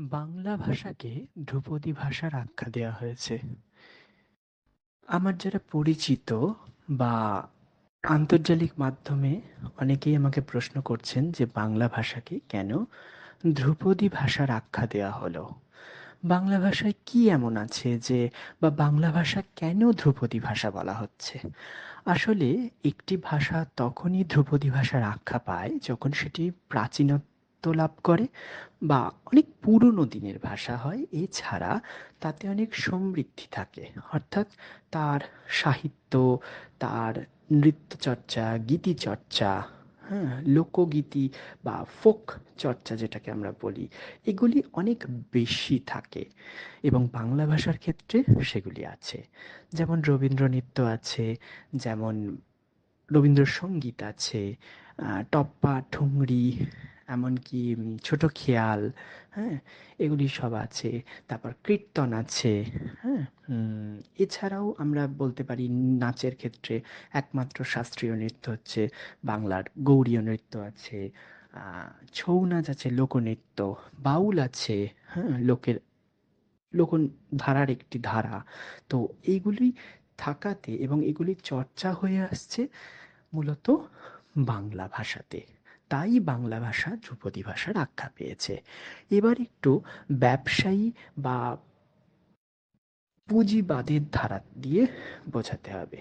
বাংলা ভাষাকে ধ্রুপদী ভাষার আখ্যা দেওয়া হয়েছে। আমার যারা পরিচিত বা আন্তর্জালিক মাধ্যমে অনেকেই আমাকে প্রশ্ন করছেন যে বাংলা ভাষাকে কেন ধ্রুপদী ভাষার আখ্যা দেওয়া হলো। বাংলা ভাষায় কি এমন আছে যে বা বাংলা ভাষা কেন ধ্রুপদী ভাষা বলা হচ্ছে? আসলে একটি ভাষা তখনই ধ্রুপদী ভাষার আখ্যা পায় যখন সেটি প্রাচীনত্ব লাভ করে বা অনেক পুরনো দিনের ভাষা হয়। এছাড়া তাতে অনেক সমৃদ্ধি থাকে, অর্থাৎ তার সাহিত্য, তার নৃত্যচর্চা, গীতিচর্চা, হ্যাঁ, লোকগীতি বা ফোক চর্চা যেটাকে আমরা বলি, এগুলি অনেক বেশি থাকে এবং বাংলা ভাষার ক্ষেত্রে সেগুলি আছে। যেমন রবীন্দ্র নৃত্য আছে, যেমন রবীন্দ্রসঙ্গীত আছে, টপ্পা, ঠুংরি, এমনকি ছোট খেয়াল, হ্যাঁ? এগুলি সব আছে। তারপর কীর্তন আছে, হ্যাঁ? এছাড়াও আমরা বলতে পারি নাচের ক্ষেত্রে একমাত্র শাস্ত্রীয় নৃত্য হচ্ছে বাংলার গৌড়ীয় নৃত্য আছে, আ ছৌ নাচ আছে, লোকনৃত্য, বাউল আছে, হ্যাঁ? লোকধারার একটি ধারা। তো এইগুলি থাকাতে এবং এগুলির চর্চা হয়ে আসছে মূলত বাংলা ভাষাতে। তাই বাংলা ভাষা ধ্রুপদী ভাষার আখ্যা পেয়েছে। এবার একটু ব্যবসায়ী বা পুঁজিবাদের ধারা দিয়ে বোঝাতে হবে।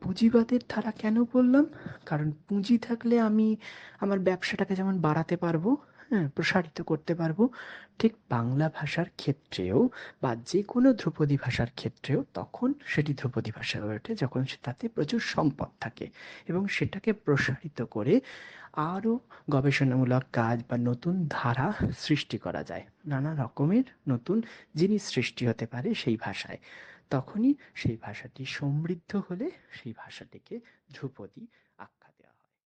পুঁজিবাদের ধারা কেন বললাম? কারণ পুঁজি থাকলে আমি আমার ব্যবসাটাকে যেমন বাড়াতে পারবো, হ্যাঁ, প্রসারিত করতে পারবো, ঠিক বাংলা ভাষার ক্ষেত্রেও বা যেকোনো ধ্রুপদী ভাষার ক্ষেত্রেও তখন সেটি ধ্রুপদী ভাষা হয়ে ওঠে যখন তাতে প্রচুর সম্পদ থাকে এবং সেটাকে প্রসারিত করে আরও গবেষণামূলক কাজ বা নতুন ধারা সৃষ্টি করা যায়। নানা রকমের নতুন জিনিস সৃষ্টি হতে পারে সেই ভাষায়। তখনই সেই ভাষাটি সমৃদ্ধ হলে সেই ভাষাটিকে ধ্রুপদী আখ্যা দেওয়া হয়।